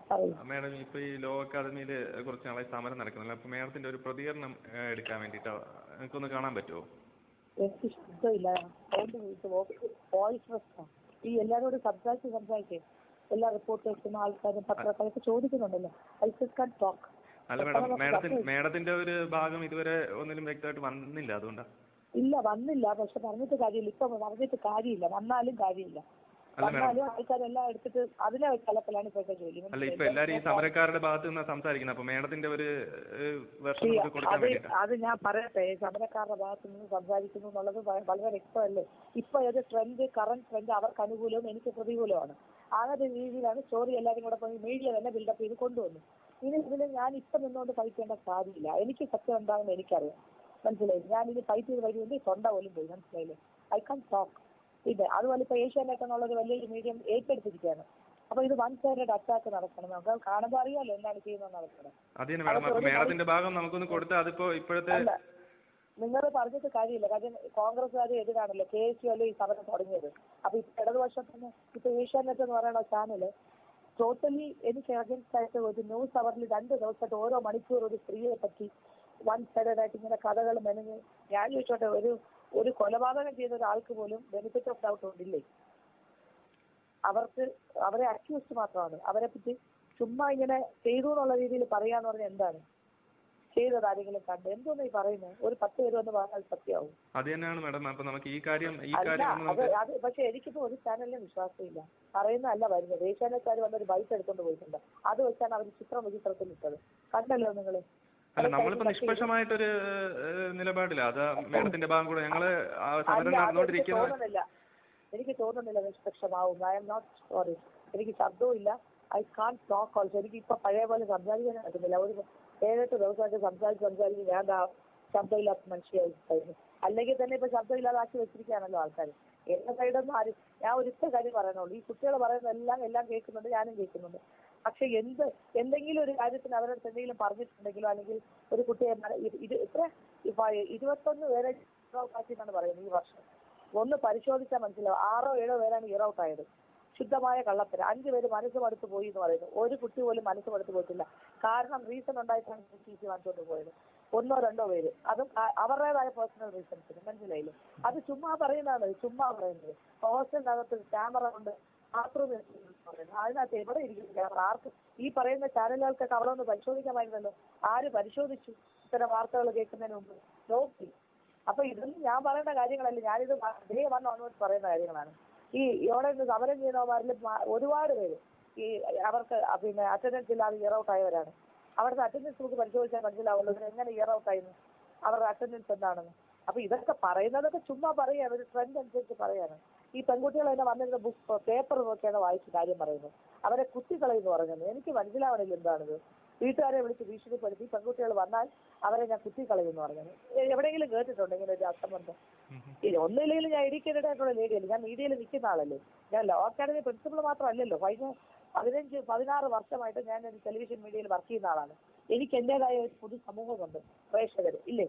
പറയൂ. മാഡം, ഇപ്പൊ ഈ ലോ അക്കാദമിയിൽ കുറച്ച് നാളായി സമരം നടക്കുന്നില്ല. അപ്പൊ മാഡത്തിന്റെ ഒരു പ്രതികരണം എടുക്കാൻ വേണ്ടിട്ടോ എനിക്കൊന്ന് കാണാൻ പറ്റുമോ? എനിക്ക് ശബ്ദമില്ല, വോയിസ് ഈ എല്ലാവരോടും സംസാരിച്ച് എല്ലാ റിപ്പോർട്ടേഴ്സും ആൾക്കാരും പത്രക്കാരൊക്കെ ചോദിക്കുന്നുണ്ടല്ലോ. I just can't talk. അല്ല മാഡം, മാഡത്തിന്റെ ഒരു ഭാഗം ഇതുവരെ ഒന്നിലും വ്യക്തമായിട്ട് വന്നില്ല, അതുകൊണ്ടാ. ഇല്ല, വന്നില്ല. പക്ഷെ പറഞ്ഞിട്ട് കാര്യമില്ല. ഇപ്പൊ പറഞ്ഞിട്ട് കാര്യമില്ല. വന്നാലും കാര്യമില്ല. വന്നാലും ആൾക്കാരെല്ലാം എടുത്തിട്ട് അതിനെ കലക്കലാണ് ഇപ്പോഴത്തെ ജോലി. അല്ല, ഇപ്പൊ എല്ലാരും ഈ സമരക്കാരുടെ ഭാഗത്ത് നിന്ന് സംസാരിക്കുന്നത്. അപ്പൊ മാഡത്തിന്റെ ഒരു അത് ഞാൻ പറയട്ടെ, സമരക്കാരുടെ ഭാഗത്ത് നിന്ന് സംസാരിക്കുന്നു എന്നുള്ളത് വളരെ വ്യക്തമല്ലേ. ഇപ്പൊ ഏത് ട്രെൻഡ്, കറന്റ് ട്രെൻഡ് അവർക്ക് അനുകൂലവും എനിക്ക് പ്രതികൂലമാണ്. ആ ഒരു രീതിയിലാണ് സ്റ്റോറി എല്ലാവരും കൂടെ പോയി മീഡിയ തന്നെ ബിൽഡപ്പ് ചെയ്ത് കൊണ്ടുവന്നു. ഇതിൽ ഞാൻ ഇപ്പൊ നിന്നുകൊണ്ട് കഴിക്കേണ്ട കാര്യമില്ല. എനിക്ക് സത്യം എന്താണെന്ന് എനിക്കറിയാം, മനസ്സിലായി. ഞാൻ ഇനി ഫൈറ്റ് ചെയ്ത് വരുമെങ്കിൽ തൊണ്ട പോലും പോയി, മനസ്സിലായില്ലേ. I can talk. ഇത് അതുപോലെ ഇപ്പൊ ഏഷ്യാനെറ്റ് എന്നുള്ളൊരു വലിയൊരു മീഡിയം ഏറ്റെടുത്തിരിക്കുകയാണ്. അപ്പൊ ഇത് വൺ സൈഡഡ് അറ്റാക്ക് നടക്കണം. നമുക്ക് കാണുമ്പോൾ അറിയാലോ എന്താണ് ചെയ്യുന്നത് നടക്കണം. നിങ്ങൾ പറഞ്ഞിട്ട് കാര്യമില്ല. കാര്യം കോൺഗ്രസ്സുകാർ എതിരാണല്ലോ, KSU അല്ലേ ഈ സമരം തുടങ്ങിയത്. അപ്പൊ ഇപ്പൊ ഇടതുപക്ഷത്തിന് ഇപ്പൊ ഏഷ്യാനെറ്റ് എന്ന് പറയുന്ന ചാനല് ടോട്ടലി എനിക്ക് അഗൻസ്റ്റ് ആയിട്ട് ഒരു ന്യൂസ് അവറിൽ 2 ദിവസമായിട്ട് ഓരോ മണിക്കൂർ ഒരു സ്ത്രീയെ പറ്റി വൺ സൈഡഡ് ആയിട്ട് ഇങ്ങനെ കഥകൾ മെനഞ്ഞ്. ഞാൻ ചോദിച്ചോട്ടെ, ഒരു കൊലപാതകം ചെയ്ത ഒരാൾക്ക് പോലും ബെനിഫിറ്റ് ഓഫ് ഡൗട്ട് ഉണ്ടില്ലേ? അവരെ അക്യൂസ്ഡ് മാത്രമാണ്. അവരെ പറ്റി ചുമ്മാ ഇങ്ങനെ ചെയ്തു എന്നുള്ള രീതിയിൽ പറയാന്ന് പറഞ്ഞാൽ എന്താണ്? ചെയ്തത് ആരെങ്കിലും കണ്ട് എന്തോന്ന് ഈ പറയുന്നത്? ഒരു 10 പേര് വന്ന് പറഞ്ഞാൽ സത്യമാവും. അത് പക്ഷെ എനിക്കിപ്പോ ഒരു ചാനലിനും വിശ്വാസമില്ല. പറയുന്നതല്ല വരുന്നത്. ഏഷ്യാനെറ്റുകാർ വന്നൊരു ബൈറ്റ് എടുത്തോണ്ട് പോയിട്ടുണ്ട്. അത് വെച്ചാണ് അവർ വിചിത്രത്തിൽ ഇട്ടത്. കണ്ടല്ലോ നിങ്ങള്. നമ്മളിപ്പോ നിഷ്പക്ഷമായിട്ടൊരു നിലപാടില്ല. അത് മേഡത്തിന്റെ ഭാഗം കൂടെ ഞങ്ങള് എനിക്ക് തോന്നുന്നില്ല നിഷ്പക്ഷമാവും. I am not sorry. എനിക്ക് ശബ്ദവും ഇല്ല. I can talk also. എനിക്ക് ഇപ്പൊ പഴയ പോലെ സംസാരിക്കാൻ പറ്റുന്നില്ല. ഒരു 7-8 ദിവസമായിട്ട് സംസാരിച്ച് ഞാൻ ശബ്ദമില്ലാത്ത മനുഷ്യയായി കഴിഞ്ഞു. അല്ലെങ്കിൽ തന്നെ ഇപ്പൊ ശബ്ദമില്ലാതാക്കി വെച്ചിരിക്കുകയാണല്ലോ ആൾക്കാർ. എന്റെ സൈഡൊന്നും ഞാൻ ഒരിക്കൽ കാര്യം പറയുന്നുള്ളൂ. ഈ കുട്ടികൾ പറയുന്നതെല്ലാം കേൾക്കുന്നുണ്ട്, ഞാനും കേൾക്കുന്നുണ്ട്. പക്ഷെ എന്തെങ്കിലും ഒരു കാര്യത്തിന് അവരുടെ എന്തെങ്കിലും പറഞ്ഞിട്ടുണ്ടെങ്കിലോ അല്ലെങ്കിൽ ഒരു കുട്ടിയെ 21 പേരെ എന്നാണ് പറയുന്നത് ഈ വർഷം. ഒന്ന് പരിശോധിച്ചാൽ മനസ്സിലാവും. 6-7 പേരാണ് ഇയർ ഔട്ട് ആയത്. ശുദ്ധമായ കള്ളത്തരം. 5 പേര് മനസ്സ് മടുത്ത് പോയി എന്ന് പറയുന്നു. ഒരു കുട്ടി പോലും മനസ്സ് മടുത്ത് പോയിട്ടില്ല. കാരണം റീസൺ ഉണ്ടായിട്ടാണ് TC വാങ്ങിച്ചോണ്ട് പോയത്. 1-2 പേര്. അതും അവരുടേതായ പേഴ്സണൽ റീസൺസിന്, മനസ്സിലായില്ലേ. അത് ചുമ്മാ പറയുന്നതാണ്. ചുമ്മാ പറയുന്നത്. ഹോസ്റ്റലിനകത്ത് ക്യാമറ കൊണ്ട് ബാത്റൂമിൽ പറയുന്നത്. അതിനകത്ത് എവിടെ ഇരിക്കുന്നു ക്യാമറ? ആർക്ക്? ഈ പറയുന്ന ചാനലുകൾക്കൊക്കെ അവിടെ ഒന്ന് പരിശോധിക്കാമായിരുന്നല്ലോ. ആര് പരിശോധിച്ചു? ഇത്തരം വാർത്തകൾ കേൾക്കുന്നതിന് മുമ്പ് നോക്കി. അപ്പൊ ഇതൊന്നും ഞാൻ പറയേണ്ട കാര്യങ്ങളല്ല. ഞാനിത് ഡേ 1 ഓൺവേർഡ്സ് പറയുന്ന കാര്യങ്ങളാണ്. ഈ ഇവിടെ നിന്ന് സമരം ചെയ്യുന്നവരിൽ ഒരുപാട് പേര് ഈ അവർക്ക് പിന്നെ അറ്റൻഡൻസ് ഇല്ലാതെ ഇയർ ഔട്ട് ആയവരാണ്. അവരുടെ അറ്റൻഡൻസ് നമുക്ക് പരിശോധിച്ചാൽ മനസ്സിലാവുള്ളൂ എങ്ങനെ ഇയർ ഔട്ട് ആയിരുന്നു, അവരുടെ അറ്റൻഡൻസ് എന്താണെന്ന്. അപ്പൊ ഇതൊക്കെ പറയുന്നതൊക്കെ ചുമ്മാ പറയാണ്, ഒരു ട്രെൻഡ് അനുസരിച്ച് പറയാണ്. ഈ പെൺകുട്ടികൾ തന്നെ വന്നിരുന്ന പേപ്പർ നോക്കിയാണ് വായിച്ച് കാര്യം പറയുന്നത്. അവരെ കുത്തിക്കളയെന്ന് പറഞ്ഞത് എനിക്ക് മനസ്സിലാവണില്ല എന്താണിത്. വീട്ടുകാരെ വിളിച്ച് ഭീഷണിപ്പെടുത്തി പെൺകുട്ടികൾ വന്നാൽ അവരെ ഞാൻ കുത്തിക്കളയെന്ന് പറഞ്ഞത് എവിടെയെങ്കിലും കേട്ടിട്ടുണ്ടോ ഇങ്ങനെ ഒരു അസംബന്ധം? ഒന്നുമില്ലെങ്കിലും ഞാൻ എഡ്യൂക്കേറ്റഡ് ലേഡിയല്ലേ, ഞാൻ മീഡിയയിൽ നിൽക്കുന്ന ആളല്ലേ. ഞാൻ ലോ അക്കാഡമി പ്രിൻസിപ്പൾ മാത്രമല്ലല്ലോ. കഴിഞ്ഞ 15-16 വർഷമായിട്ട് ഞാൻ ഒരു ടെലിവിഷൻ മീഡിയയിൽ വർക്ക് ചെയ്യുന്ന ആളാണ്. എനിക്ക് എന്റേതായ ഒരു പൊതു സമൂഹമുണ്ട്, പ്രേക്ഷകർ ഇല്ലേ.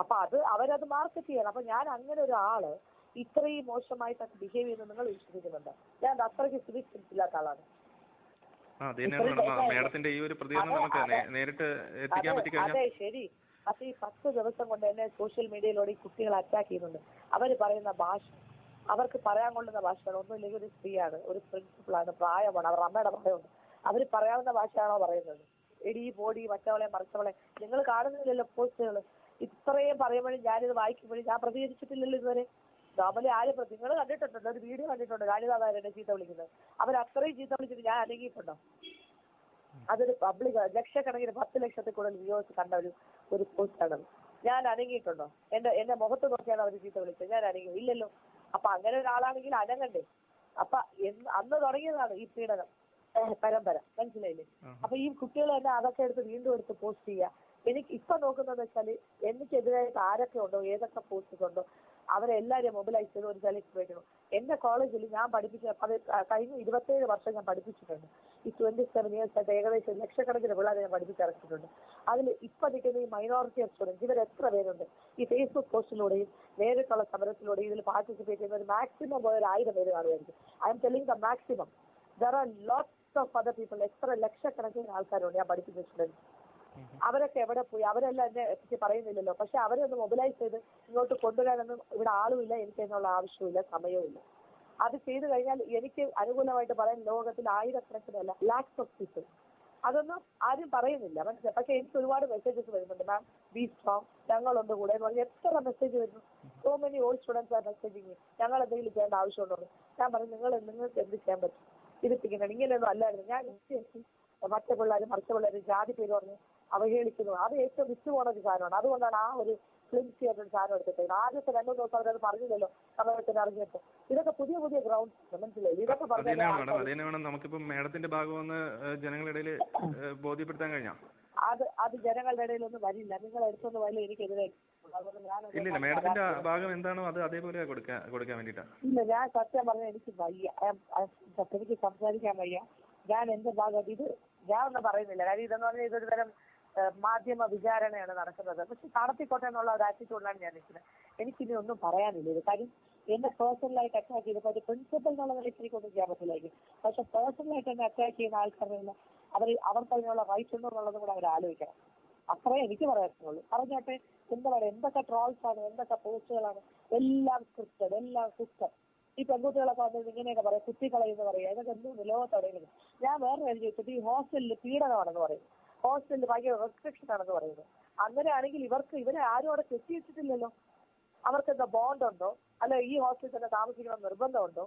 അപ്പൊ അവരത് മാർക്കറ്റ് ചെയ്യണം. അപ്പൊ ഞാൻ അങ്ങനെ ഒരാള് ഇത്രയും മോശമായിട്ടൊക്കെ ബിഹേവ് ചെയ്യുന്നത് നിങ്ങൾ വിശ്വസിക്കുന്നുണ്ട്? ഞാൻ അത്രയ്ക്ക് സിവിക് സെൻസ് ഇല്ലാത്ത ആളാണ്. അതെ ശരി. പക്ഷെ ഈ 10 ദിവസം കൊണ്ട് എന്നെ സോഷ്യൽ മീഡിയയിലൂടെ ഈ കുട്ടികൾ അറ്റാക്ക് ചെയ്യുന്നുണ്ട്. അവര് പറയുന്ന ഭാഷ, അവർക്ക് പറയാൻ കൊള്ളുന്ന ഭാഷയാണ്. ഒന്നുമില്ലെങ്കിൽ ഒരു സ്ത്രീയാണ്, ഒരു പ്രിൻസിപ്പളാണ്, പ്രായമാണ്, അവരുടെ അമ്മയുടെ പ്രായമുണ്ട്. അവര് പറയാവുന്ന ഭാഷയാണോ പറയുന്നത്? എടി പോടി മറ്റവളെ മറിച്ചവളെ. നിങ്ങൾ കാണുന്നില്ലല്ലോ പോസ്റ്റുകൾ. ഇത്രയും പറയുമ്പോഴും ഞാനിത് വായിക്കുമ്പോഴും ഞാൻ പ്രതികരിച്ചിട്ടില്ലല്ലോ ഇതുവരെ. നോർമലി നിങ്ങൾ കണ്ടിട്ടുണ്ടല്ലോ, ഒരു വീഡിയോ കണ്ടിട്ടുണ്ട് രാജിതാതാരനെ ചീത്ത വിളിക്കുന്നത്. അവരത്രയും ചീത്ത വിളിച്ചിട്ട് ഞാൻ അനങ്ങിയിട്ടുണ്ടോ? അതൊരു പബ്ലിക് ലക്ഷക്കണക്കിന് 10 ലക്ഷത്തിൽ കൂടുതൽ വ്യൂവേഴ്സ് കണ്ട ഒരു പോസ്റ്റാണത്. ഞാൻ അനങ്ങിയിട്ടുണ്ടോ? എന്റെ മുഖത്ത് നോക്കിയാണ് അവർ ചീത്ത വിളിച്ചത്. ഞാൻ അനങ്ങി ഇല്ലല്ലോ. അപ്പൊ അങ്ങനെ ഒരാളാണെങ്കിൽ അനങ്ങണ്ടേ? അപ്പൊ അന്ന് തുടങ്ങിയതാണ് ഈ പീഡനം പരമ്പര, മനസ്സിലായില്ലേ. അപ്പൊ ഈ കുട്ടികൾ തന്നെ അതൊക്കെ വീണ്ടും എടുത്ത് പോസ്റ്റ് ചെയ്യുക. എനിക്ക് ഇപ്പൊ നോക്കുന്നത് വെച്ചാല് എനിക്കെതിരായിട്ട് ആരൊക്കെ ഉണ്ടോ, ഏതൊക്കെ പോസ്റ്റസ് ഉണ്ടോ, അവരെല്ലാവരെയും മൊബിലൈസ് ചെയ്ത് ഒരു സ്ഥലത്ത് വയ്ക്കണം. എന്റെ കോളേജിൽ ഞാൻ പഠിപ്പിച്ച കഴിഞ്ഞ 27 വർഷം ഞാൻ പഠിപ്പിച്ചിട്ടുണ്ട്. ഈ 27 years ആയിട്ട് ഏകദേശം ലക്ഷക്കണക്കിന് പിള്ളേരെ ഞാൻ പഠിപ്പിച്ചിറക്കിയിട്ടുണ്ട്. അതിൽ ഇപ്പൊ നിൽക്കുന്ന ഈ മൈനോറിറ്റി ഓഫ് സ്റ്റുഡൻസ് ഇവർ എത്ര പേരുണ്ട്? ഈ ഫേസ്ബുക്ക് പോസ്റ്റിലൂടെയും നേരിട്ടുള്ള സമരത്തിലൂടെയും ഇതിൽ പാർട്ടിസിപ്പേറ്റ് ചെയ്യുന്ന ഒരു മാക്സിമം പോയ 1000 പേര് കാണുമായിരിക്കും. I M telling the maximum. There are lots lakhs of other people, എത്ര ലക്ഷക്കണക്കിന് ആൾക്കാരുണ്ട് ഞാൻ പഠിപ്പിച്ച സ്റ്റുഡൻസ്. അവരൊക്കെ എവിടെ പോയി? അവരെല്ലാം എന്നെ പറ്റി പറയുന്നില്ലല്ലോ. പക്ഷെ അവരെ ഒന്ന് മൊബിലൈസ് ചെയ്ത് ഇങ്ങോട്ട് കൊണ്ടുവരാനൊന്നും ഇവിടെ ആളുമില്ല, എനിക്ക് അതിനുള്ള ആവശ്യമില്ല, സമയവുമില്ല. അത് ചെയ്തു കഴിഞ്ഞാൽ എനിക്ക് അനുകൂലമായിട്ട് പറയാൻ ലോകത്തിൽ ആയിരക്കണക്കിനല്ല ലാക്സ് ഓഫ് പീപ്പിൾ. അതൊന്നും ആരും പറയുന്നില്ല, മനസ്സിലായി. പക്ഷെ എനിക്ക് ഒരുപാട് മെസ്സേജസ് വരുന്നുണ്ട്, മാം ബി സ്ട്രോങ്, ഞങ്ങളുണ്ട് കൂടെ എന്ന് പറഞ്ഞ് എത്ര മെസ്സേജ് വരുന്നു. So many old students are messaging, ഞങ്ങൾ എന്തെങ്കിലും ചെയ്യേണ്ട ആവശ്യമുണ്ടോ? ഞാൻ പറഞ്ഞു നിങ്ങൾക്ക് എന്ത് ചെയ്യാൻ പറ്റും, ഇരുത്തിക്കുന്നുണ്ട്. ഇങ്ങനെയൊന്നും അല്ലായിരുന്നു. ഞാൻ മറ്റ പിള്ളേരും ജാതി പേര് പറഞ്ഞ് അവഹേളിക്കുന്നു. അത് ഏറ്റവും വിറ്റ് പോണ ഒരു സാധനമാണ്. അതുകൊണ്ടാണ് ആ ഒരു ഫ്ലിംസി ആയിട്ടൊരു സാധനം എടുത്തിട്ട് ആദ്യത്തെ 2 ദിവസം അവരത് പറഞ്ഞില്ലല്ലോ, സമയത്തിന് അറിഞ്ഞിട്ട്. ഇതൊക്കെ പുതിയ പുതിയ ഗ്രൗണ്ട്സ്, മനസ്സിലായി. ഇതൊക്കെ പറഞ്ഞു നമുക്കിപ്പം മേഡത്തിന്റെ ഭാഗമെന്ന് ജനങ്ങളിടയിൽ ബോധ്യപ്പെടുത്താൻ കഴിഞ്ഞാ അത് ജനങ്ങളുടെ ഇടയിലൊന്നും വരില്ല. നിങ്ങൾ എടുത്തൊന്ന് വരില്ല, എനിക്കെതിരെ. ഇല്ല, മേഡത്തിന്റെ ഭാഗം എന്താണോ അത് അതേപോലെ കൊടുക്കാൻ വേണ്ടിട്ടാ. ഇല്ല, ഞാൻ സത്യം പറഞ്ഞാൽ എനിക്ക് വയ്യ, എനിക്ക് സംസാരിക്കാൻ വയ്യ. ഞാൻ എന്റെ ഭാഗം ഇത് ഞാൻ ഒന്നും പറയുന്നില്ല. കാര്യം ഇതെന്ന് പറഞ്ഞാൽ ഇതൊരു തരം മാധ്യമ വിചാരണയാണ് നടക്കുന്നത്. പക്ഷെ നടത്തിക്കോട്ടെ എന്നുള്ള ഒരു ആറ്റിറ്റ്യൂഡിലാണ് ഞാൻ നിൽക്കുന്നത്. എനിക്കിനി ഒന്നും പറയാനില്ല. ഇത് കാര്യം എന്നെ പേഴ്സണലായിട്ട് അറ്റാക്ക് ചെയ്തപ്പോൾ ഒരു പ്രിൻസിപ്പൽ എന്നുള്ള നിലയ്ക്ക് എനിക്കൊന്നും ചെയ്യാൻ പറ്റില്ലായിരിക്കും. പക്ഷെ പേഴ്സണലായിട്ട് എന്നെ അറ്റാക്ക് ചെയ്യുന്ന ആൾക്കാരുടെ അവർക്ക് അതിനുള്ള റൈറ്റ് ഉണ്ടോ എന്നുള്ളതും കൂടെ അവർ ആലോചിക്കണം. അത്രേ എനിക്ക് പറയാനുള്ളൂ. പറഞ്ഞോട്ടെ, എന്താ പറയുക, എന്തൊക്കെ ട്രോൾസ് ആണ്, എന്തൊക്കെ പോസ്റ്റുകളാണ്, എല്ലാം സ്ക്രിപ്റ്റഡ്, എല്ലാം സിസ്റ്റം. ഈ പെൺകുട്ടികളൊക്കെ വന്നത് ഇങ്ങനെയൊക്കെ പറയാം, കുത്തിക്കളയെന്ന് പറയുക, ഇതൊക്കെ എന്തുകൊണ്ട് ലോകത്തടയുന്നത്. ഞാൻ വേറെ കാര്യം ചോദിച്ചിട്ട്, ഈ ഹോസ്റ്റലിൽ പീഡനമാണെന്ന് പറയും, ഹോസ്റ്റലിൽ ഭയങ്കര റെസ്ട്രിക്ഷൻ ആണെന്ന് പറയുന്നത്. അങ്ങനെയാണെങ്കിൽ ഇവരെ ആരും അവിടെ കെട്ടിയിട്ടില്ലല്ലോ. അവർക്ക് എന്താ ബോണ്ടുണ്ടോ? അല്ല ഈ ഹോസ്റ്റലിൽ തന്നെ താമസിക്കണം നിർബന്ധമുണ്ടോ?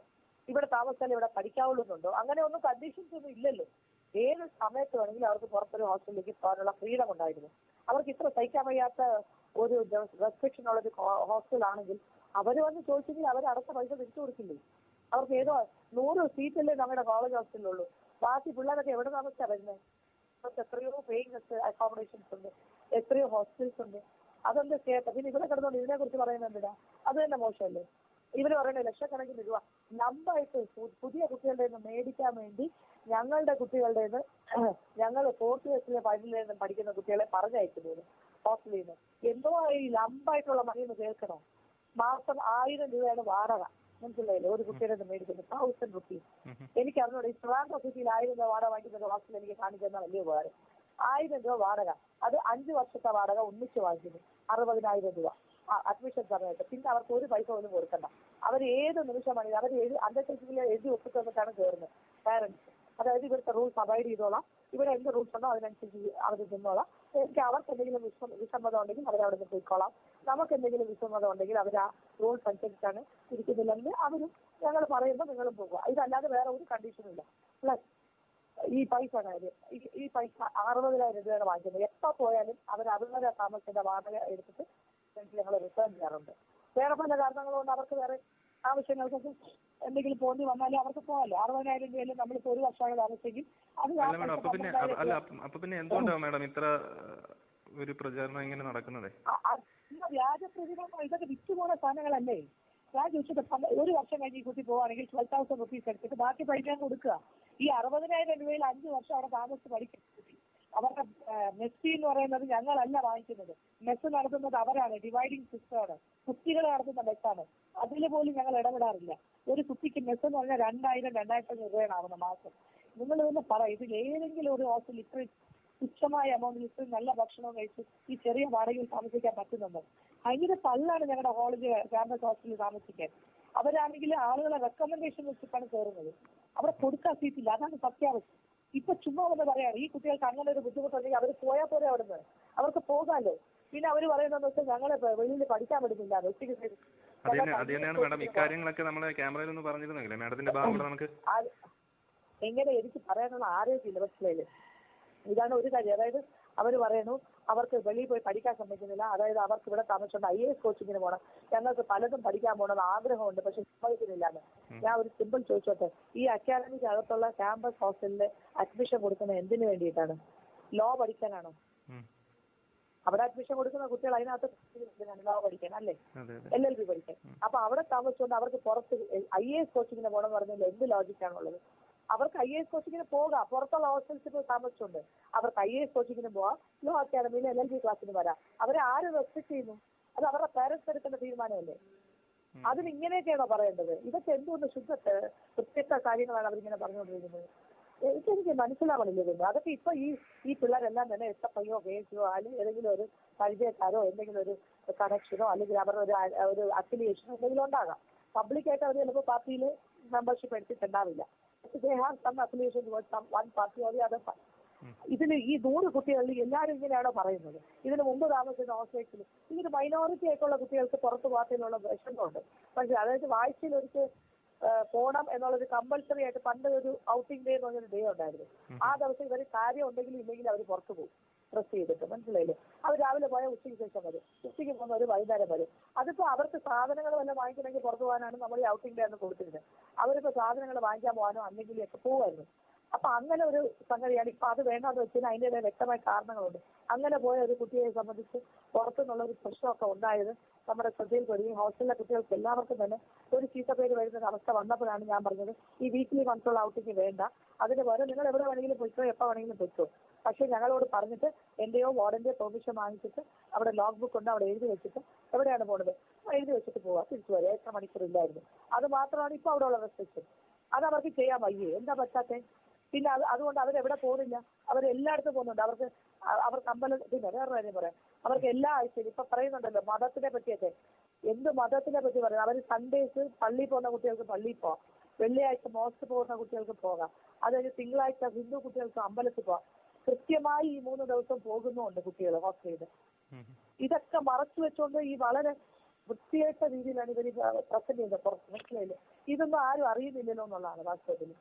ഇവിടെ താമസിച്ചാൽ ഇവിടെ പഠിക്കാവുള്ളൂന്നുണ്ടോ? അങ്ങനെ ഒന്നും കണ്ടീഷൻസ് ഒന്നും ഇല്ലല്ലോ. ഏത് സമയത്ത് വേണമെങ്കിലും അവർക്ക് പുറത്തൊരു ഹോസ്റ്റലിലേക്ക് പോകാനുള്ള ഫ്രീഡം ഉണ്ടായിരുന്നു. അവർക്ക് ഇത്ര സഹിക്കാൻ വയ്യാത്ത ഒരു റെസ്ട്രിക്ഷൻ ഉള്ളൊരു ഹോസ്റ്റലാണെങ്കിൽ അവർ വന്ന് ചോദിച്ചെങ്കിൽ അവർ അടച്ച പൈസ തിരിച്ചു കൊടുക്കില്ലേ? അവർക്ക് ഏതോ 100 സീറ്റല്ലേ നമ്മുടെ കോളേജ് ഹോസ്റ്റലിലുള്ളൂ. ബാക്കി പിള്ളേരൊക്കെ എവിടെ താമസിച്ചാ വരുന്നത്? എത്രയോ പേയിങ് അക്കോമഡേഷൻസ് ഉണ്ട്, എത്രയോ ഹോസ്റ്റൽസ് ഉണ്ട്. അതെന്താ കേട്ട പിന്നെ ഇവിടെ കിടന്നുകൊണ്ട് ഇതിനെ കുറിച്ച് പറയുന്നത് എന്തിനാ? അത് തന്നെ മോശമല്ലേ? ഇവര് പറയണേ ലക്ഷക്കണക്കിന് രൂപ നമ്പായിട്ട് പുതിയ കുട്ടികളുടെ നിന്ന് മേടിക്കാൻ വേണ്ടി ഞങ്ങളുടെ കുട്ടികളുടെ നിന്ന് ഞങ്ങൾ 4th ക്ലാസ്സിലെ 5th നിന്നും പഠിക്കുന്ന കുട്ടികളെ പറഞ്ഞയക്കുന്നത് ഹോസ്റ്റലിൽ നിന്ന്. എന്തോ ഈ ലംബായിട്ടുള്ള മണിയെന്ന് കേൾക്കണോ? മാസം 1000 രൂപയാണ് വാടക, മനസ്സിലായില്ലേ? ഒരു കുട്ടിയുടെ മേടിക്കുന്നത് 1000 rupees. എനിക്ക് അറിഞ്ഞൂടെ, ഈ ട്രിവാൻഡ്രം സിറ്റിയിൽ 1000 രൂപ വാടക വാങ്ങിക്കുന്ന ഹോസ്റ്റൽ എനിക്ക് കാണിച്ചു തന്നാൽ വലിയ ഉപകാരം. 1000 രൂപ വാടക, അത് 5 വർഷത്തെ വാടക ഒന്നിച്ച് വാങ്ങിക്കുന്നു, 60,000 രൂപ അഡ്മിഷൻ സമയത്ത്. പിന്നെ അവർക്ക് ഒരു പൈസ പോലും കൊടുക്കണ്ട. അവർ ഏത് നിമിഷമാണ് അവർ അണ്ടർടേക്കിംഗിൽ എഴുതി ഒപ്പിട്ട് വന്നിട്ടാണ് കയറുന്നത് പാരന്റ്സ്. അതായത് ഇവിടുത്തെ റൂൾസ് അബൈഡ് ചെയ്തോളാം, ഇവിടെ എന്ത് റൂൾസ് ഉണ്ടോ അതിനനുസരിച്ച് അവർ നിന്നോളാം. എനിക്ക് അവർക്ക് എന്തെങ്കിലും വിസമ്മതം ഉണ്ടെങ്കിൽ അവർ അവിടെ നിന്ന് പോയിക്കോളാം. നമുക്ക് എന്തെങ്കിലും വിസമ്മതം ഉണ്ടെങ്കിൽ അവർ ആ റൂൾസ് അനുസരിച്ചാണ് ഇരിക്കുന്നില്ലെങ്കിൽ അവരും ഞങ്ങൾ പറയുമ്പോൾ നിങ്ങളും പോകുക. ഇതല്ലാതെ വേറെ ഒരു കണ്ടീഷനും ഇല്ല. പ്ലസ് ഈ പൈസ കാര്യം, ഈ പൈസ 60,000 രൂപയാണ് വാങ്ങിക്കുന്നത്. എപ്പോൾ പോയാലും അവർ അവരുടെ താമസിക്കുന്ന വാടക എടുത്തിട്ട് ഞങ്ങൾ റിട്ടേൺ ചെയ്യാറുണ്ട്. വേറെ പല കാരണങ്ങൾ കൊണ്ട് അവർക്ക് വേറെ ആവശ്യങ്ങൾക്കൊക്കെ എന്തെങ്കിലും പോണ്ടി വന്നാലും അവർക്ക് പോകാമല്ലോ. 60,000 രൂപയിൽ നമ്മളിപ്പോൾ ഒരു വർഷമാണ് താമസിച്ചെങ്കിൽ അത് പിന്നെ എന്തുകൊണ്ടാണ് മാഡം ഇത്ര ഒരു പ്രചാരണം ഇങ്ങനെ നടക്കുന്നത്? വ്യാജ പ്രചരണം, ഇതൊക്കെ വിറ്റുപോണ സാധനങ്ങളല്ലേ? ഞാൻ ചോദിച്ചത്, ഒരു വർഷം കഴിഞ്ഞ് ഈ കുട്ടി പോവുകയാണെങ്കിൽ 12,000 rupees എടുത്തിട്ട് ബാക്കി പഠിക്കാൻ കൊടുക്കുക. ഈ 60,000 രൂപയിൽ 5 വർഷം അവിടെ താമസിച്ച് പഠിക്കും. അവരുടെ മെസ്സി എന്ന് പറയുന്നത് ഞങ്ങളല്ല വാങ്ങിക്കുന്നത്. മെസ്സ് നടത്തുന്നത് അവരാണ്, ഡിവൈഡിങ് സിസ്റ്റമാണ്, കുട്ടികൾ നടത്തുന്ന മെസ്സാണ്. അതിൽ പോലും ഞങ്ങൾ ഇടപെടാറില്ല. ഒരു കുട്ടിക്ക് മെസ്സ് എന്ന് പറഞ്ഞാൽ 2,000-2,500 രൂപയാണ് ആവുന്ന മാസം. നിങ്ങൾ തന്നെ പറ, ഇതിൽ ഏതെങ്കിലും ഒരു ഹോസ്റ്റൽ ഇത്രയും തുച്ഛമായ എമൗണ്ടിൽ ഇത്രയും നല്ല ഭക്ഷണവും കഴിച്ച് ഈ ചെറിയ വാടകയിൽ താമസിക്കാൻ പറ്റുന്നുണ്ടോ? ഭയങ്കര തള്ളാണ് ഞങ്ങളുടെ കോളേജ് ക്യാമ്പസ് ഹോസ്റ്റലിൽ താമസിക്കാൻ. അവരാണെങ്കിൽ ആളുകളെ റെക്കമെൻഡേഷൻ വെച്ചിട്ടാണ് കയറുന്നത്. അവിടെ കൊടുക്കാൻ സീറ്റില്ല, അതാണ് സത്യാവസ്ഥ. ഇപ്പൊ ചുമ്മാ വന്ന് പറയാണ് ഈ കുട്ടികൾക്ക് അങ്ങനെ ഒരു ബുദ്ധിമുട്ടുണ്ടെങ്കിൽ അവർ പോയാൽ പോരെ അവിടുന്ന്, അവർക്ക് പോകാമല്ലോ. പിന്നെ അവർ പറയുന്നതെന്ന് വെച്ചാൽ ഞങ്ങളെ വെളിയിൽ പഠിക്കാൻ പറ്റുന്നില്ല. ഇക്കാര്യങ്ങളൊക്കെ നമ്മളെ ക്യാമറയിൽ ഒന്ന് പറഞ്ഞിരുന്നെങ്കിലേ മാഡത്തിന്റെ ഭാഗം നമുക്ക് എങ്ങനെ എനിക്ക് പറയാനുള്ള ആരോഗ്യമില്ല. മനസ്സിലായില്ലേ? ഇതാണ് ഒരു കാര്യം. അതായത് അവർ പറയുന്നു അവർക്ക് വെളിയിൽ പോയി പഠിക്കാൻ സമ്മതിക്കുന്നില്ല. അതായത് അവർക്ക് ഇവിടെ താമസിച്ചുകൊണ്ട് IAS കോച്ചിങ്ങിന് പോകണം, ഞങ്ങൾക്ക് പലതും പഠിക്കാൻ പോകണമെന്ന് ആഗ്രഹമുണ്ട്, പക്ഷെ സമ്മതിക്കുന്നില്ലാന്ന്. ഞാൻ ഒരു സിമ്പിൾ ചോദിച്ചോട്ടെ, ഈ അക്കാദമിക്ക് അകത്തുള്ള ക്യാമ്പസ് ഹോസ്റ്റലിൽ അഡ്മിഷൻ കൊടുക്കുന്നത് എന്തിനു വേണ്ടിയിട്ടാണ്? ലോ പഠിക്കാനാണോ? അവിടെ അഡ്മിഷൻ കൊടുക്കുന്ന കുട്ടികൾ അതിനകത്ത് ലോ പഠിക്കാൻ അല്ലേ, LLB പഠിക്കാൻ. അപ്പൊ അവിടെ താമസിച്ചുകൊണ്ട് അവർക്ക് പുറത്ത് IAS കോച്ചിങ്ങിന് പോകണം എന്ന് പറഞ്ഞാൽ എന്ത് ലോജിക്കാണുള്ളത്? അവർക്ക് IAS കോച്ചിങ്ങിന് പോകാം, പുറത്തുള്ള ഹോസ്റ്റൽസിൽ പോയി താമസിച്ചുണ്ട്. അവർക്ക് IAS കോച്ചിങ്ങിന് പോവാം, ലോ അക്കാദമിയിൽ LLB ക്ലാസ്സിന് വരാം. അവരെ ആര് റെസ്ട്രിക്ട് ചെയ്യുന്നു? അത് അവരുടെ പേരൻസ് എടുക്കേണ്ട തീരുമാനമല്ലേ? അതിന് ഇങ്ങനെയൊക്കെയാണോ പറയേണ്ടത്? ഇതൊക്കെ എന്തുകൊണ്ട് വ്യത്യസ്ത കാര്യങ്ങളാണ് അവരിങ്ങനെ പറഞ്ഞുകൊണ്ടിരിക്കുന്നത്? എനിക്ക് മനസ്സിലാവണില്ല ഇതൊന്നും. അതൊക്കെ ഇപ്പൊ ഈ പിള്ളേരെല്ലാം തന്നെ SFIയോ കേസിയോ അല്ലെങ്കിൽ ഏതെങ്കിലും ഒരു പരിചയക്കാരോ എന്തെങ്കിലും ഒരു കണക്ഷനോ അല്ലെങ്കിൽ അവരുടെ ഒരു അഫിലിയേഷനോ എന്തെങ്കിലും ഉണ്ടാകാം. പബ്ലിക്കായിട്ട് അവർ ചിലപ്പോൾ പാർട്ടിയിൽ മെമ്പർഷിപ്പ് എടുത്തിട്ടുണ്ടാവില്ല. Affiliation one party or other party. ഇതിൽ ഈ 100 കുട്ടികളിൽ എല്ലാവരും ഇങ്ങനെയാണോ പറയുന്നത്? ഇതിന് മുമ്പ് താമസിക്കുന്ന ഹോസ്റ്റേഴ്സിൽ ഇതിന് മൈനോറിറ്റി ആയിട്ടുള്ള കുട്ടികൾക്ക് പുറത്ത് പോകാത്തതിനുള്ള വിഷമമുണ്ട്. പക്ഷേ അതായത് ആഴ്ചയിൽ ഒരിക്കൽ പോകണം എന്നുള്ളൊരു കമ്പൽസറി ആയിട്ട് പണ്ട് ഒരു ഔട്ടിംഗ് ഡേ എന്ന് പറഞ്ഞൊരു ഡേ ഉണ്ടായിരുന്നു. ആ ദിവസം ഇവർ കാര്യം ഉണ്ടെങ്കിലും ഇല്ലെങ്കിൽ അവർ പുറത്ത് പോകും ഡ്രസ് ചെയ്തിട്ട്. മനസ്സിലായില്ലേ? അവർ രാവിലെ പോയാൽ ഉച്ചയ്ക്ക് ശേഷം വരും, ഉച്ചയ്ക്ക് പോകുന്ന ഒരു വൈകുന്നേരം വരും. അതിപ്പോ അവർക്ക് സാധനങ്ങൾ വല്ല വാങ്ങിക്കണമെങ്കിൽ പുറത്ത് പോകാനാണ് നമ്മൾ ഈ ഔട്ടിംഗ് ഡേ എന്ന് കൊടുത്തിരുന്നത്. അവരിപ്പോ സാധനങ്ങൾ വാങ്ങിക്കാൻ പോകാനോ അല്ലെങ്കിലും ഒക്കെ പോകുമായിരുന്നു. അപ്പൊ അങ്ങനെ ഒരു സംഗതിയാണ്. ഇപ്പൊ അത് വേണ്ടെന്ന് വെച്ചാൽ അതിൻ്റെ വ്യക്തമായ കാരണങ്ങളുണ്ട്. അങ്ങനെ പോയ ഒരു കുട്ടിയെ സംബന്ധിച്ച് പുറത്തുനിന്നുള്ള ഒരു പ്രശ്നമൊക്കെ ഉണ്ടായത് നമ്മുടെ ശ്രദ്ധയിൽപ്പെടുകയും ഹോസ്റ്റലിലെ കുട്ടികൾക്ക് എല്ലാവർക്കും തന്നെ ഒരു ചീത്തപ്പേര് വരുന്ന ഒരു അവസ്ഥ വന്നപ്പോഴാണ് ഞാൻ പറഞ്ഞത് ഈ വീക്കിലി വൺസുള്ള ഔട്ടിങ് വേണ്ട, അതിന് പകരം നിങ്ങൾ എവിടെ വേണമെങ്കിലും പൊയ്ക്കോ, എപ്പോൾ വേണമെങ്കിലും പൊയ്ക്കോ. പക്ഷെ ഞങ്ങളോട് പറഞ്ഞിട്ട് എന്റെയോ വാർഡന്റെയോ പെർമിഷൻ വാങ്ങിച്ചിട്ട് അവിടെ ലോഗ് ബുക്ക് ഉണ്ട്, അവിടെ എഴുതി വെച്ചിട്ട് എവിടെയാണ് പോണത് എഴുതി വെച്ചിട്ട് പോവാ, തിരിച്ചു വരിക. എത്ര മണിക്കൂർ ഇല്ലായിരുന്നു. അത് മാത്രമാണ് ഇപ്പൊ അവിടെ ഉള്ള റെസ്ട്രിക്ഷൻ. അത് അവർക്ക് ചെയ്യാൻ വയ്യേ? എന്താ പറ്റാത്തെ? പിന്നെ അതുകൊണ്ട് അവരെവിടെ പോകുന്നില്ല, അവരെല്ലായിടത്തും പോകുന്നുണ്ട്. അവർക്ക് പിന്നെ വേറെ കാര്യം പറയാം, അവർക്ക് എല്ലാ ആഴ്ചയും ഇപ്പൊ പറയുന്നുണ്ടല്ലോ മതത്തിനെ പറ്റിയൊക്കെ. എന്ത് മതത്തിനെ പറ്റി പറയാം? അവർ സൺഡേസ് പള്ളിയിൽ പോകുന്ന കുട്ടികൾക്ക് പള്ളിയിൽ പോവാം, വെള്ളിയാഴ്ച മോസ്ക് പോകുന്ന കുട്ടികൾക്ക് പോകാം, അതായത് തിങ്കളാഴ്ച ഹിന്ദു കുട്ടികൾക്ക് അമ്പലത്തിൽ പോവാം. കൃത്യമായി ഈ 3 ദിവസം പോകുന്നുണ്ട് കുട്ടികൾ ഹോസ്റ്റലിൽ. ഇതൊക്കെ മറച്ചു വെച്ചുകൊണ്ട് ഈ വളരെ വൃത്തിയായിട്ട രീതിയിലാണ് ഇവർ പ്രസന്റ് ചെയ്യുന്നത് പുറത്ത്. മനസ്സിലായില്ലേ? ഇതൊന്നും ആരും അറിയുന്നില്ലല്ലോ എന്നുള്ളതാണ് വാസ്തവത്തിൽ.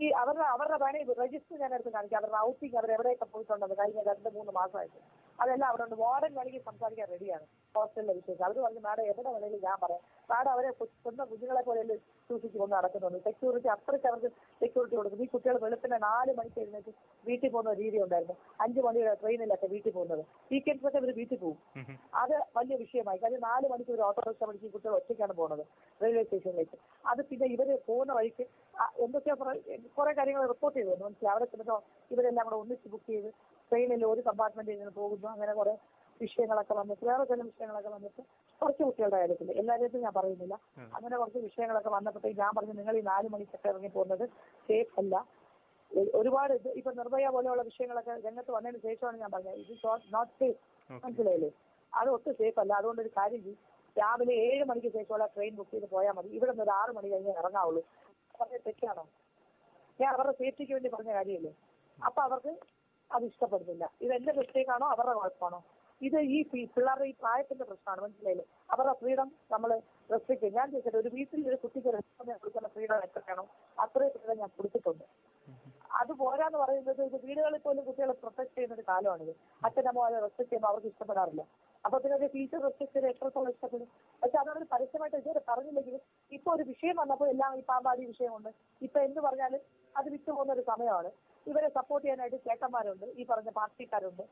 ഈ അവരുടെ പണി രജിസ്റ്റർ ഞാൻ എടുത്ത് കാണിക്കാം. അവരുടെ ഔട്ടിങ് അവരെവിടെയൊക്കെ പോയിട്ടുണ്ടെന്ന് കഴിഞ്ഞ 2-3 മാസമായിട്ട് അതെല്ലാം അവിടെ ഉണ്ട്. വാർഡൻ വേണമെങ്കിൽ സംസാരിക്കാൻ റെഡിയാണ് ഹോസ്റ്റലിലെ വിശേഷം. അവർ പറഞ്ഞു മാഡം എവിടെ വേണമെങ്കിലും ഞാൻ പറയാം. മാഡം അവരെ സ്വന്തം കുഞ്ഞുങ്ങളെ പോലെ സൂക്ഷിച്ച് കൊണ്ട് നടക്കുന്നുണ്ട്. സെക്യൂരിറ്റി അത്രയ്ക്ക് അവർക്ക് സെക്യൂരിറ്റി കൊടുക്കും. ഈ കുട്ടികൾ വെളുപ്പിനെ 4 മണിക്ക് എഴുന്നേറ്റ് വീട്ടിൽ പോകുന്ന രീതി ഉണ്ടായിരുന്നു. 5 മണിയുടെ ട്രെയിനിലൊക്കെ വീട്ടിൽ പോകുന്നത്. വീക്കെൻഡ്സൊക്കെ ഇവർ വീട്ടിൽ പോകും. അത് വലിയ വിഷയമായി. കാര്യം 4 മണിക്ക് ഒരു ഓട്ടോറിക്ഷ പഠിച്ച് ഈ കുട്ടികൾ ഒറ്റയ്ക്കാണ് പോകുന്നത് റെയിൽവേ സ്റ്റേഷനിലേക്ക്. അത് പിന്നെ ഇവര് പോകുന്ന വഴിക്ക് എന്തൊക്കെയാ കുറെ കാര്യങ്ങൾ റിപ്പോർട്ട് ചെയ്തു. മനസ്സിലായി? അവിടെ ചെന്നിട്ടോ ഇവരെല്ലാം കൂടെ ഒന്നിച്ച് ബുക്ക് ചെയ്ത് ട്രെയിനിൽ ഒരു കമ്പാർട്ട്മെന്റിൽ നിന്ന് പോകുന്നു. അങ്ങനെ കുറെ വിഷയങ്ങളൊക്കെ വന്നിട്ട് വേറെ ചില വിഷയങ്ങളൊക്കെ വന്നിട്ട് കുറച്ച് കുട്ടികളുടെ കാര്യത്തിൽ, എല്ലാവരും ഞാൻ പറയുന്നില്ല, അങ്ങനെ കുറച്ച് വിഷയങ്ങളൊക്കെ വന്നപ്പോഴത്തേക്ക് ഞാൻ പറഞ്ഞു നിങ്ങൾ ഈ 4 മണിക്കൊക്കെ ഇറങ്ങി പോകുന്നത് സേഫ് അല്ല. ഒരുപാട് ഇപ്പൊ നിർഭയ പോലെയുള്ള വിഷയങ്ങളൊക്കെ രംഗത്ത് വന്നതിന് ശേഷമാണ് ഞാൻ പറഞ്ഞത് ഇത് നോട്ട് സേഫ്. മനസ്സിലായില്ലേ? അത് ഒട്ടും സേഫ് അല്ല. അതുകൊണ്ട് ഒരു കാര്യം ചെയ്യും, രാവിലെ 7 മണിക്ക് ശേഷമുള്ള ട്രെയിൻ ബുക്ക് ചെയ്ത് പോയാൽ മതി. ഇവിടെ നിന്ന് ഒരു 6 മണി കഴിഞ്ഞ് ഇറങ്ങാവുള്ളൂ. പറഞ്ഞ തെറ്റാണോ? ഞാൻ അവരുടെ സേഫ്റ്റിക്ക് വേണ്ടി പറഞ്ഞ കാര്യമല്ലേ? അപ്പൊ അവർക്ക് അത് ഇഷ്ടപ്പെടുന്നില്ല. ഇത് എന്റെ മിസ്റ്റേക്കാണോ അവരുടെ കുഴപ്പമാണോ? ഇത് ഈ പിള്ളേരുടെ ഈ പ്രായത്തിന്റെ പ്രശ്നമാണ്. മനസ്സിലായില്ലേ? അവരുടെ ഫ്രീഡം നമ്മൾ റെസ്ട്രിക്ട് ചെയ്യും. ഞാൻ ചോദിച്ചത് ഒരു വീട്ടിൽ ഒരു കുട്ടിക്ക് കൊടുക്കുന്ന ഫ്രീഡം എത്രയാണോ അത്രയും ഫ്രീഡം ഞാൻ കൊടുത്തിട്ടുണ്ട്. അത് പോരാന്ന് പറയുന്നത് ഇത് വീടുകളിൽ പോലും കുട്ടികളെ പ്രൊട്ടക്ട് ചെയ്യുന്ന ഒരു കാലമാണിത്. അച്ഛനമ്മ അത് റെസ്ട്രിക്ട് ചെയ്യുമ്പോൾ അവർക്ക് ഇഷ്ടപ്പെടാറില്ല. അപ്പൊ പിന്നെ ഒരു ടീച്ചർ റെസ്ട്രിക്ട് ചെയ്ത് എത്രത്തോളം ഇഷ്ടപ്പെടും? പക്ഷെ അതവർ പരസ്യമായിട്ട് ഇതുവരെ പറഞ്ഞില്ലെങ്കിൽ ഇപ്പൊ ഒരു വിഷയം വന്നപ്പോൾ എല്ലാം ഈ പാമ്പാടി വിഷയമുണ്ട്. ഇപ്പൊ എന്ത് പറഞ്ഞാലും അത് വിട്ടുപോകുന്ന ഒരു സമയമാണ്. ഇവരെ സപ്പോർട്ട് ചെയ്യാനായിട്ട് ചേട്ടന്മാരുണ്ട്, ഈ പറഞ്ഞ പാർട്ടിക്കാരുണ്ട്.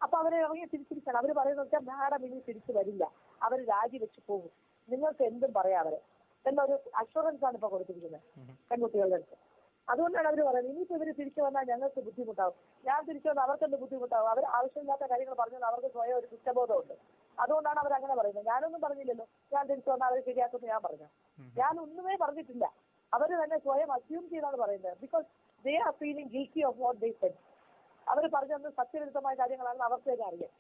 അപ്പൊ അവരെ ഇറങ്ങി തിരിച്ചിരിക്കണം. അവർ പറയുന്നത് വെച്ചാൽ മാഡം ഇനി തിരിച്ചു വരില്ല, അവർ രാജിവെച്ച് പോകും, നിങ്ങൾക്ക് എന്തും പറയാം അവരെ എന്നൊരു അഷുറൻസ് ആണ് ഇപ്പൊ കൊടുത്തിരിക്കുന്നത് പെൺകുട്ടികളുടെ അടുത്ത്. അതുകൊണ്ടാണ് അവർ പറയുന്നത് ഇനിയിപ്പോ ഇവര് തിരിച്ചു വന്നാൽ ഞങ്ങൾക്ക് ബുദ്ധിമുട്ടാവും. ഞാൻ തിരിച്ചു വന്നാൽ അവർക്ക് എന്ത് ബുദ്ധിമുട്ടാവും? അവർ ആവശ്യമില്ലാത്ത കാര്യങ്ങൾ പറഞ്ഞത് അവർക്ക് സ്വയം ഒരു കുറ്റബോധമുണ്ട്. അതുകൊണ്ടാണ് അവർ അങ്ങനെ പറയുന്നത്. ഞാനൊന്നും പറഞ്ഞില്ലല്ലോ ഞാൻ തിരിച്ചു വന്നാൽ അവർ ശരിയാക്കുമെന്ന് ഞാൻ പറഞ്ഞു. ഞാൻ ഒന്നുമേ പറഞ്ഞിട്ടില്ല. അവര് തന്നെ സ്വയം അസ്യൂം ചെയ്താണ് പറയുന്നത്. Because they are feeling guilty of what they said. അവർ പറഞ്ഞത് സത്യവിരുദ്ധമായ കാര്യങ്ങളാണെന്ന് അവർക്ക് തന്നെ അറിയാം.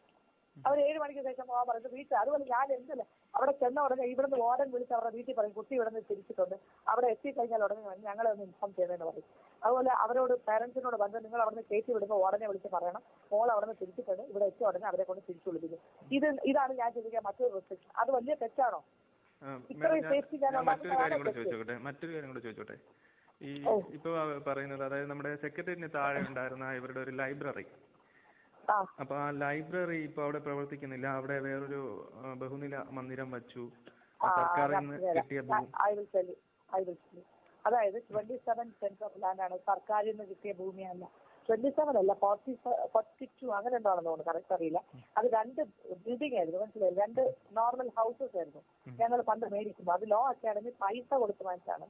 അവർ 7 മണിക്ക് ശേഷം പോകാൻ പറയുന്നത് വീട്ടിൽ. അതുപോലെ ഞാൻ എന്തല്ല അവിടെ ചെന്ന ഉടനെ ഇവിടുന്ന് വാർഡൻ വിളിച്ച് അവരുടെ വീട്ടിൽ പറയും കുട്ടി ഇവിടെ നിന്ന് തിരിച്ചിട്ടുണ്ട്, അവിടെ എത്തിക്കഴിഞ്ഞാൽ ഉടനെ ഞങ്ങളെ ഒന്ന് ഇൻഫോം ചെയ്തതെന്ന് പറയും. അതുപോലെ അവരോട് പാരന്റ്സിനോട് പറഞ്ഞ് നിങ്ങൾ അവിടെ നിന്ന് കയറ്റി വിടുമ്പോൾ വാർഡനെ വിളിച്ച് പറയണം മോൾ അവിടെ നിന്ന് തിരിച്ചിട്ടുണ്ട്, ഇവിടെ എത്തിയ ഉടനെ അവരെ കൊണ്ട് തിരിച്ചു വിളിപ്പിക്കും. ഇതാണ് ഞാൻ ചോദിക്കാൻ മറ്റൊരു റെസ്ട്രിക്ഷൻ. അത് വലിയ തെറ്റാണോ? ഇത്രയും സേഫ്റ്റി ഞാൻ മറ്റൊരു കാര്യം കൂടെ ചോദിച്ചോട്ടെ. ഈ ഇപ്പൊ പറയുന്നത് അതായത് നമ്മുടെ സെക്രട്ടേറിയറ്റിന് താഴെ ഉണ്ടായിരുന്ന ഇവരുടെ ഒരു ലൈബ്രറി, അപ്പൊ ആ ലൈബ്രറി ഇപ്പൊ അവിടെ പ്രവർത്തിക്കുന്നില്ല. അവിടെ വേറൊരു ബഹുനില മന്ദിരം വച്ചു. സർക്കാരിൽ നിന്ന് കിട്ടിയ അതായത് 27 സെന്റ് ഓഫ് ലാൻഡ് ആണ്. സർക്കാരിൽ നിന്ന് കിട്ടിയ ഭൂമിയല്ല. 27 അല്ല 42 അങ്ങനെ എന്താണെന്ന് തോന്നുന്നു, കറക്റ്റ് അറിയില്ല. അത് 2 ബിൽഡിംഗ് ആയിരുന്നു. മനസ്സിലായി? 2 നോർമൽ ഹൗസസ് ആയിരുന്നു ഞങ്ങൾ പണ്ട് മേടിക്കുമ്പോൾ. അത് ലോ അക്കാഡമി പൈസ കൊടുത്ത് വാങ്ങിച്ചാണ്,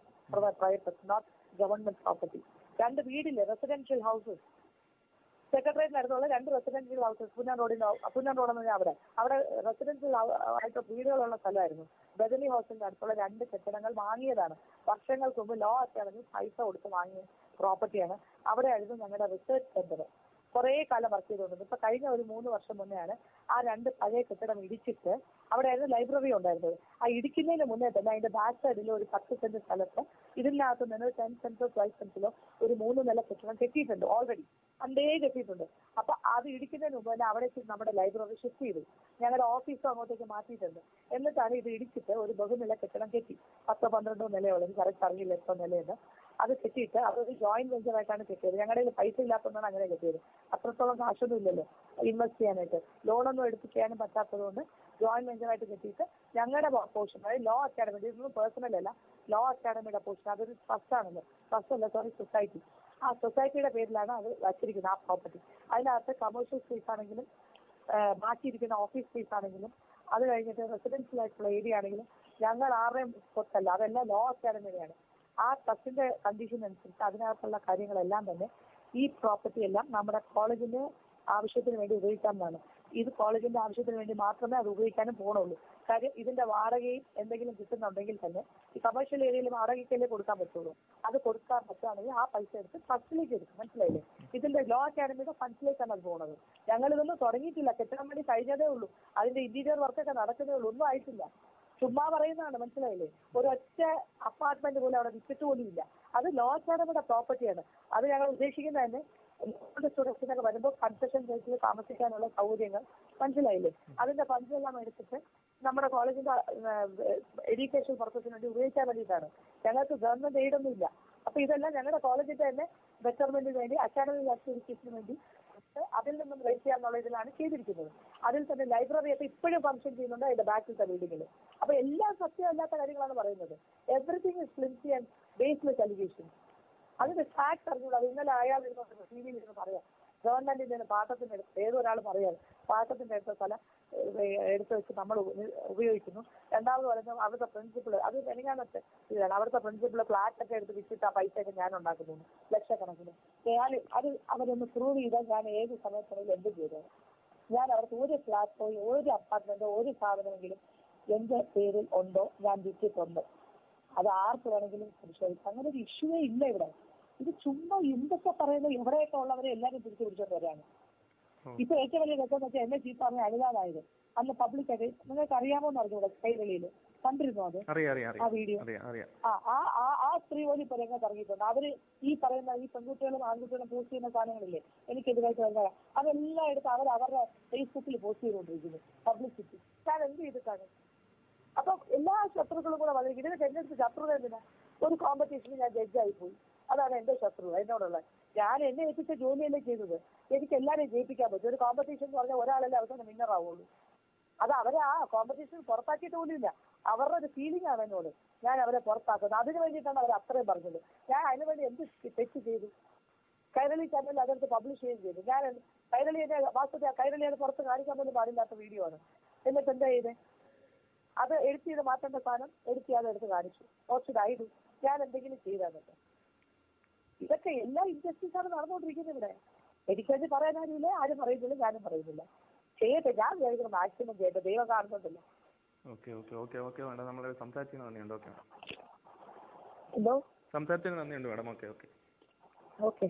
പ്രൈവറ്റ് നോട്ട് ഗവൺമെന്റ് പ്രോപ്പർട്ടി. 2 വീടില്ലേ റെസിഡൻഷ്യൽ ഹൗസസ്. സെക്രട്ടേറിയറ്റിനടുത്തുള്ള 2 റെസിഡൻഷ്യൽ ഹൗസസ് പുന്നൻ റോഡെന്ന് പറഞ്ഞാൽ അവിടെ റെസിഡൻഷ്യൽ ആയിട്ട് വീടുകളുള്ള സ്ഥലമായിരുന്നു. ബദനി ഹോസ്റ്റലിന്റെ അടുത്തുള്ള 2 കെട്ടിടങ്ങൾ വാങ്ങിയതാണ് വർഷങ്ങൾക്ക് മുമ്പ്. ലോ അക്കാഡമി പൈസ കൊടുത്ത് വാങ്ങിയ പ്രോപ്പർട്ടിയാണ്. അവിടെയായിരുന്നു ഞങ്ങളുടെ റിസർച്ച് സെന്റർ. കുറേ കാലം വർക്ക് ചെയ്തുകൊണ്ടിരുന്നത്. ഇപ്പൊ കഴിഞ്ഞ ഒരു 3 വർഷം മുന്നെയാണ് ആ 2 പഴയ കെട്ടിടം ഇടിച്ചിട്ട് അവിടെയായിരുന്നു ലൈബ്രറി ഉണ്ടായിരുന്നത്. ആ ഇടിക്കുന്നതിന് മുന്നേ തന്നെ അതിന്റെ ബാക്ക് സൈഡിൽ ഒരു 10 സെന്റ് സ്ഥലത്ത് ഇതിനകത്ത് നിന്ന് 10 സെന്റോ 12 സെന്റിലോ ഒരു 3 നില കെട്ടിടം കെട്ടിയിട്ടുണ്ട്. ഓൾറെഡി പണ്ടേ കെട്ടിയിട്ടുണ്ട്. അപ്പൊ അത് ഇടിക്കുന്നതിന് മുമ്പ് തന്നെ അവിടേക്ക് നമ്മുടെ ലൈബ്രറി ഷിഫ്റ്റ് ചെയ്തു. ഞങ്ങളുടെ ഓഫീസും അങ്ങോട്ടേക്ക് മാറ്റിയിട്ടുണ്ട്. എന്നിട്ടാണ് ഇത് ഇടിച്ചിട്ട് ഒരു ബഹുനില കെട്ടിടം കെട്ടി. 10-12 നിലയോളം, എനിക്ക് കറക്റ്റ് അറിയില്ല എത്ര നിലയുണ്ട്. അത് കെട്ടിയിട്ട് അതൊരു ജോയിന്റ് വെഞ്ചർ ആയിട്ടാണ് കെട്ടിയത്. ഞങ്ങളുടെ കയ്യിൽ പൈസ ഇല്ലാത്തതുകൊണ്ടാണ് അങ്ങനെ കെട്ടിയത്. അത്രത്തോളം കാശൊന്നും ഇല്ലല്ലോ ഇൻവെസ്റ്റ് ചെയ്യാനായിട്ട്. ലോണൊന്നും എടുപ്പിക്കാനും പറ്റാത്തത് കൊണ്ട് ജോയിന്റ് വെഞ്ചറായിട്ട് കെട്ടിയിട്ട് ഞങ്ങളുടെ പോർഷൻ, അതായത് ലോ അക്കാഡമി, ഇതൊന്നും പേഴ്സണൽ അല്ല, ലോ അക്കാഡമിയുടെ പോർഷൻ, അതൊരു ട്രസ്റ്റ് ആണല്ലോ, ട്രസ്റ്റ് അല്ല സോറി സൊസൈറ്റി. ആ സൊസൈറ്റിയുടെ പേരിലാണ് അത് വച്ചിരിക്കുന്നത് ആ പ്രോപ്പർട്ടി. അതിനകത്ത് കമേഴ്ഷ്യൽ സ്പേസ് ആണെങ്കിലും ബാക്കിയിരിക്കുന്ന ഓഫീസ് സ്പേസ് ആണെങ്കിലും അത് കഴിഞ്ഞിട്ട് റെസിഡൻഷ്യൽ ആയിട്ടുള്ള ഏരിയ ആണെങ്കിലും ഞങ്ങൾ ആരുടെയും സ്വത്തല്ല, അതെല്ലാം ലോ അക്കാഡമിയുടെയാണ്. ആ ട്രസ്റ്റിന്റെ കണ്ടീഷൻ അനുസരിച്ച് അതിനകത്തുള്ള കാര്യങ്ങളെല്ലാം തന്നെ ഈ പ്രോപ്പർട്ടി എല്ലാം നമ്മുടെ കോളേജിന്റെ ആവശ്യത്തിന് വേണ്ടി ഉപയോഗിക്കാവുന്നതാണ്. ഇത് കോളേജിന്റെ ആവശ്യത്തിന് വേണ്ടി മാത്രമേ അത് ഉപയോഗിക്കാനും പോകണുള്ളൂ. കാര്യം ഇതിന്റെ വാടകയും എന്തെങ്കിലും കിട്ടുന്നുണ്ടെങ്കിൽ തന്നെ ഈ കമേഴ്ഷ്യൽ ഏരിയയിൽ വാടകയ്ക്കല്ലേ കൊടുക്കാൻ പറ്റുള്ളൂ. അത് കൊടുക്കാൻ പറ്റുകയാണെങ്കിൽ ആ പൈസ എടുത്ത് ഫണ്ടിലേക്ക് എടുക്കും. മനസ്സിലായില്ലേ? ഇതിന്റെ ലോ അക്കാഡമിയുടെ ഫണ്ടിലേക്കാണ് അത് പോകുന്നത്. ഞങ്ങളിതൊന്നും തുടങ്ങിയിട്ടില്ല, കെട്ടിടം വേണ്ടി കഴിഞ്ഞതേ ഉള്ളൂ. അതിന്റെ ഇന്റീരിയർ വർക്കൊക്കെ നടക്കുന്നേ ഉള്ളൂ, ഒന്നും ആയിട്ടില്ല. ചുമ്മാ പറയുന്നതാണ്, മനസ്സിലായില്ലേ? ഒരൊറ്റ അപ്പാർട്ട്മെന്റ് പോലും അവിടെ വിറ്റിട്ട് പോലും ഇല്ല. അത് ലോ അക്കാഡമിയുടെ പ്രോപ്പർട്ടിയാണ്. അത് ഞങ്ങൾ ഉദ്ദേശിക്കുന്നത് തന്നെ സ്റ്റുഡൻസിനൊക്കെ വരുമ്പോൾ കൺസെഷൻ റേറ്റിൽ താമസിക്കാനുള്ള സൗകര്യങ്ങൾ, മനസ്സിലായില്ലേ? അതിന്റെ ഫണ്ട്സെല്ലാം എടുത്തിട്ട് നമ്മുടെ കോളേജിന്റെ എഡ്യൂക്കേഷൻ പർപ്പസിന് വേണ്ടി ഉപയോഗിക്കാൻ വേണ്ടിയിട്ടാണ്. ഞങ്ങൾക്ക് ഗവൺമെന്റ് എയ്ഡൊന്നും ഇല്ല. അപ്പൊ ഇതെല്ലാം ഞങ്ങളുടെ കോളേജിന്റെ തന്നെ ബെറ്റർമെന്റിന് വേണ്ടി, അക്കാഡമിക് ആക്ടിവിറ്റീസിന് വേണ്ടി അതിൽ നിന്നും റേറ്റ് ചെയ്യാന്നുള്ള ഇതിലാണ് ചെയ്തിരിക്കുന്നത്. അതിൽ തന്നെ ലൈബ്രറി ഒക്കെ ഇപ്പോഴും ഫംഗ്ഷൻ ചെയ്യുന്നുണ്ട് അതിന്റെ ബാക്കിലത്തെ ബിൽഡിങ്ങിൽ. അപ്പൊ എല്ലാം സത്യമല്ലാത്ത കാര്യങ്ങളാണ് പറയുന്നത്. Everything is flimsy and baseless allegation. അതിന്റെ ഫാക്ട് അറിഞ്ഞൂടാ. അത് ഇന്നലെ അയാൾ ഇരുന്ന് ടി വിയിൽ ഇരുന്ന് പറയാം, ഗവൺമെന്റിന്റെ നിന്ന് പാട്ടത്തിന്റെ എടുത്ത്, ഏതൊരാൾ പറയാം പാട്ടത്തിന്റെ അടുത്ത സ്ഥലം എടുത്ത് വെച്ച് നമ്മൾ ഉപയോഗിക്കുന്നു. രണ്ടാമത് പറയുന്നത് അവിടുത്തെ പ്രിൻസിപ്പിൾ, അത് എനിക്കാണത്തെ ഇതാണ്, അവിടുത്തെ പ്രിൻസിപ്പിൾ ഫ്ലാറ്റ് ഒക്കെ എടുത്ത് വിറ്റിട്ട് ആ പൈസ ഒക്കെ ഞാൻ ഉണ്ടാക്കുന്നു ലക്ഷക്കണക്കിന്. ഞാൻ അത് അവരൊന്ന് പ്രൂവ് ചെയ്താൽ ഞാൻ ഏത് സമയത്താണെങ്കിലും എന്ത് ചെയ്തത്. ഞാൻ അവർക്ക് ഒരു ഫ്ലാറ്റോ ഒരു അപ്പാർട്ട്മെന്റോ ഒരു സാധനമെങ്കിലും എന്റെ പേരിൽ ഉണ്ടോ, ഞാൻ വിറ്റിട്ടുണ്ടോ, അത് ആർക്ക് വേണമെങ്കിലും പരിശോധിക്കാം. അങ്ങനെ ഒരു ഇഷ്യൂവേ ഇല്ല ഇവിടെ. ഇത് ചുമ്മാ എന്തൊക്കെ പറയുന്നത്, ഇവിടെയൊക്കെ ഉള്ളവരെ എല്ലാവരും തിരിച്ചു പിടിച്ചോണ്ട് വരാണ്. ഇപ്പൊ ഏറ്റവും വലിയ രസം വെച്ചാൽ എന്നെ ചീത്ത പറഞ്ഞ അനുവാദമായത് അന്ന് പബ്ലിക്കായിട്ട്, നിങ്ങൾക്ക് അറിയാമോന്ന് അറിഞ്ഞൂടെ, കൈരളിയിൽ കണ്ടിരുന്നു അത് ആ വീഡിയോ? ആ സ്ത്രീ പോലും ഇപ്പൊ രംഗത്ത് ഇറങ്ങിയിട്ടുണ്ട്. അവര് ഈ പറയുന്ന ഈ പെൺകുട്ടികളും ആൺകുട്ടികളും പോസ്റ്റ് ചെയ്യുന്ന സാധനങ്ങളില്ലേ എനിക്കെതിരായിട്ട് വരുന്നത്, അതെല്ലാം എടുത്ത് അവരുടെ ഫേസ്ബുക്കിൽ പോസ്റ്റ് ചെയ്തുകൊണ്ടിരിക്കുന്നു, പബ്ലിസിറ്റി. ഞാൻ എന്ത് ചെയ്തിട്ടാണ്? അപ്പൊ എല്ലാ ശത്രുക്കളും കൂടെ വളരെ ഇതിനൊക്കെ എന്റെ അടുത്ത് ശത്രുത എന്തിനാ? ഒരു കോമ്പറ്റീഷന് ഞാൻ ജഡ്ജായി പോയി, അതാണ് എന്റെ ശത്രുത എന്നോടുള്ള. ഞാൻ എന്നെ ഏൽപ്പിച്ച ജോലിയല്ലേ ചെയ്തത്, എനിക്ക് എല്ലാവരെയും ജയിപ്പിക്കാൻ പറ്റും. ഒരു കോമ്പറ്റീഷൻ എന്ന് പറഞ്ഞാൽ ഒരാളല്ലേ അവസാനം വിന്നർ ആവുള്ളൂ. അത് അവരെ ആ കോമ്പറ്റീഷൻ പുറത്താക്കിയിട്ട് പോലും ഇല്ല. അവരുടെ ഒരു ഫീലിംഗ് ആണ് എന്നോട് ഞാൻ അവരെ പുറത്താക്കുന്നത്. അതിന് വേണ്ടിയിട്ടാണ് അവർ അത്രയും പറഞ്ഞത്. ഞാൻ അതിനുവേണ്ടി എന്ത് തെറ്റ് ചെയ്തു? കൈരളി ചാനലിൽ അതെടുത്ത് പബ്ലിഷ് ചെയ്യുകയും ചെയ്തു. ഞാൻ കൈരളിയെ വാസ്തവത്തിൽ കൈരളിയെ പുറത്ത് കാണിക്കാൻ പോലും പാടില്ലാത്ത വീഡിയോ ആണ്. എന്നിട്ട് എന്താ ചെയ്തേ? അത് എഡിറ്റ് ചെയ്ത് മാറ്റേണ്ട സാധനം എഡിറ്റ് ചെയ്യാതെ എടുത്ത് കാണിച്ചു. ഓർച്ചിടായിടും ഞാൻ എന്തെങ്കിലും ചെയ്താന്നൊക്കെ. ഇതൊക്കെ എല്ലാ ഇൻജസ്റ്റിസ് ആണ് നടന്നുകൊണ്ടിരിക്കുന്നത് ഇവിടെ. എനിക്കത് പറയാനാരുമില്ല, ആരും പറയുന്നില്ല, ഞാനും പറയുന്നില്ല. ചെയ്യട്ടെ, ഞാൻ വിചാരിക്കണം മാക്സിമം ചെയ്യട്ടെ, ദൈവം കാണുന്നുണ്ടല്ലോ. സംസാരിച്ചതിന് നന്ദിയുണ്ട്. എന്തോ സംസാരിച്ചതിന് നന്ദിയുണ്ട് മാഡം. ഓക്കെ.